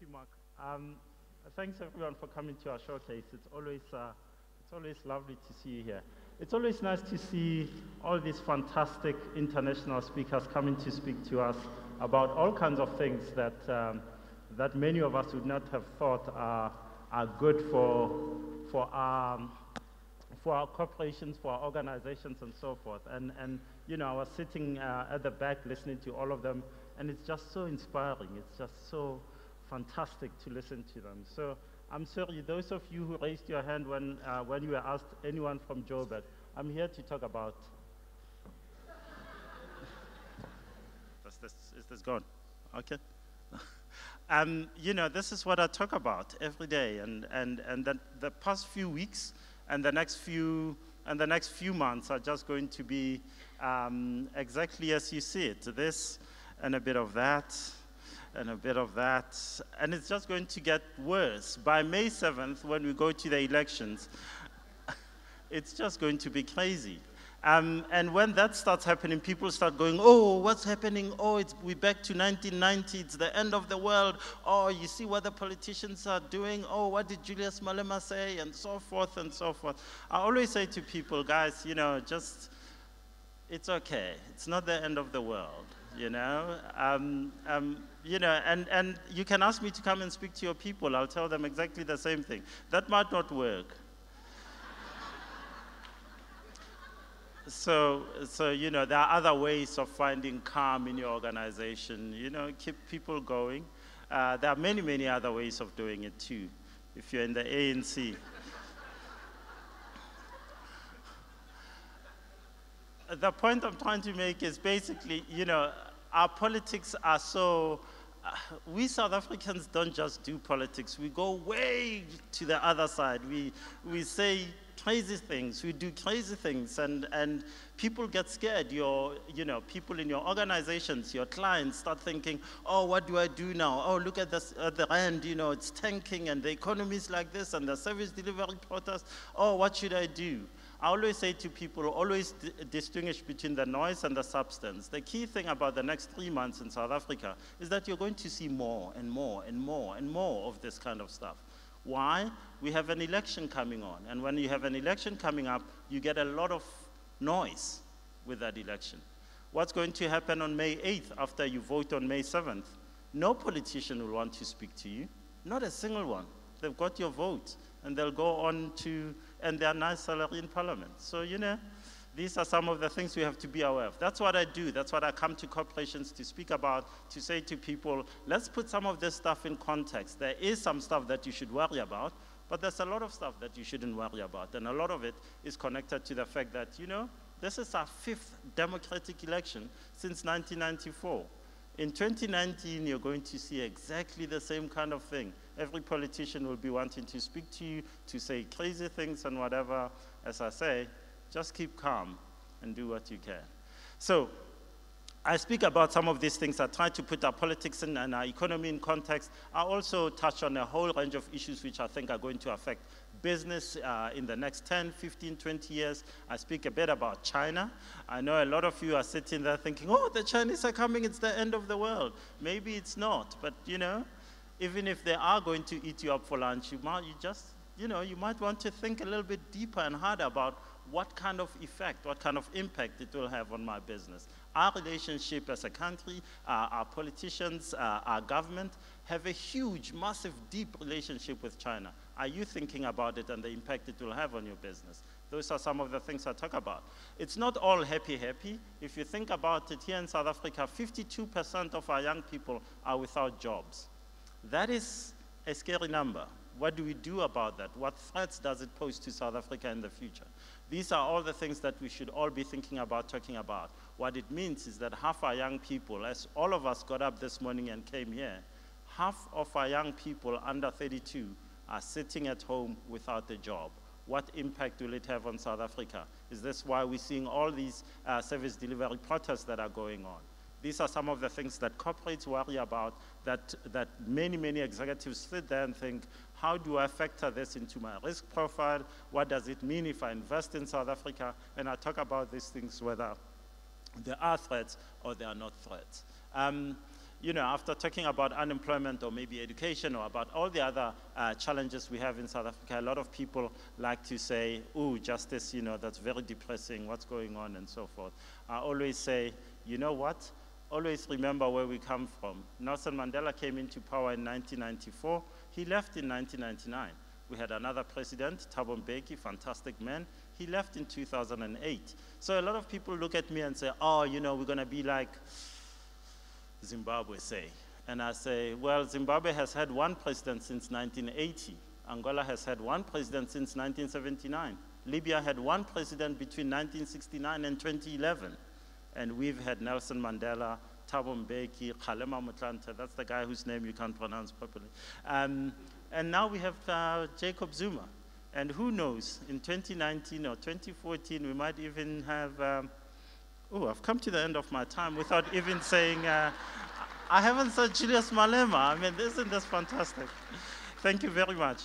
you, Mark. Thanks everyone for coming to our showcase. It's always lovely to see you here. It's always nice to see all these fantastic international speakers coming to speak to us about all kinds of things that many of us would not have thought are good for our corporations, for our organizations, and so forth. And you know, I was sitting at the back listening to all of them, and it's just so inspiring. It's just so fantastic to listen to them. So I'm sorry, those of you who raised your hand when you were asked, anyone from Joburg, I'm here to talk about. Is this gone? Okay. You know, this is what I talk about every day, and the past few weeks and the next few months are just going to be exactly as you see it. This and a bit of that, and a bit of that, and it's just going to get worse. By May 7th, when we go to the elections, it's just going to be crazy. And when that starts happening, people start going, oh, what's happening? Oh, we're back to 1990, it's the end of the world. Oh, you see what the politicians are doing? Oh, what did Julius Malema say? And so forth and so forth. I always say to people, guys, you know, it's okay. It's not the end of the world, you know? You know, and you can ask me to come and speak to your people. I'll tell them exactly the same thing. That might not work. So, you know, there are other ways of finding calm in your organization. You know, keep people going. There are many, many other ways of doing it too, if you're in the ANC. The point I'm trying to make is basically, you know, our politics are so, we South Africans don't just do politics, we go way to the other side. We say crazy things, we do crazy things, and people get scared. You know, people in your organizations, your clients start thinking, oh, what do I do now? Oh, look at this, the rand, you know, it's tanking, and the economy is like this, and the service delivery protest. Oh, what should I do? I always say to people, always distinguish between the noise and the substance. The key thing about the next 3 months in South Africa is that you're going to see more and more and more and more of this kind of stuff. Why? We have an election coming on, and when you have an election coming up, you get a lot of noise with that election. What's going to happen on May 8th after you vote on May 7th? No politician will want to speak to you, not a single one. They've got your vote, and they'll go on to earn their nice salary in parliament. So, you know, these are some of the things we have to be aware of. That's what I do. That's what I come to corporations to speak about, to say to people, let's put some of this stuff in context. There is some stuff that you should worry about, but there's a lot of stuff that you shouldn't worry about. And a lot of it is connected to the fact that, you know, this is our 5th democratic election since 1994. In 2019, you're going to see exactly the same kind of thing. Every politician will be wanting to speak to you, to say crazy things and whatever. As I say, just keep calm and do what you can. So I speak about some of these things. I try to put our politics and our economy in context. I also touch on a whole range of issues which I think are going to affect business in the next 10, 15, 20 years. I speak a bit about China. I know a lot of you are sitting there thinking, oh, the Chinese are coming, it's the end of the world. Maybe it's not, but you know, even if they are going to eat you up for lunch, you might want to think a little bit deeper and harder about what kind of effect, what kind of impact it will have on my business. Our relationship as a country, our politicians, our government have a huge, massive, deep relationship with China. Are you thinking about it and the impact it will have on your business? Those are some of the things I talk about. It's not all happy. If you think about it, here in South Africa, 52% of our young people are without jobs. That is a scary number. What do we do about that? What threats does it pose to South Africa in the future? These are all the things that we should all be thinking about, talking about. What it means is that half our young people, as all of us got up this morning and came here, half of our young people under 32 are sitting at home without a job. What impact will it have on South Africa? Is this why we're seeing all these service delivery protests that are going on? These are some of the things that corporates worry about, that many, many executives sit there and think, how do I factor this into my risk profile? What does it mean if I invest in South Africa? And I talk about these things, whether there are threats or there are not threats. you know, after talking about unemployment or maybe education or about all the other challenges we have in South Africa, a lot of people like to say, ooh, justice, you know, that's very depressing, what's going on, and so forth. I always say, you know what? Always remember where we come from. Nelson Mandela came into power in 1994. He left in 1999. We had another president, Thabo Mbeki, fantastic man. He left in 2008. So a lot of people look at me and say, oh, you know, we're going to be like Zimbabwe, say. And I say, well, Zimbabwe has had one president since 1980. Angola has had one president since 1979. Libya had one president between 1969 and 2011. And we've had Nelson Mandela, Thabo Mbeki, Kgalema Motlanthe, that's the guy whose name you can't pronounce properly. And now we have Jacob Zuma. And who knows, in 2019 or 2014, we might even have, oh, I've come to the end of my time without even saying, I haven't said Julius Malema. I mean, isn't this fantastic? Thank you very much.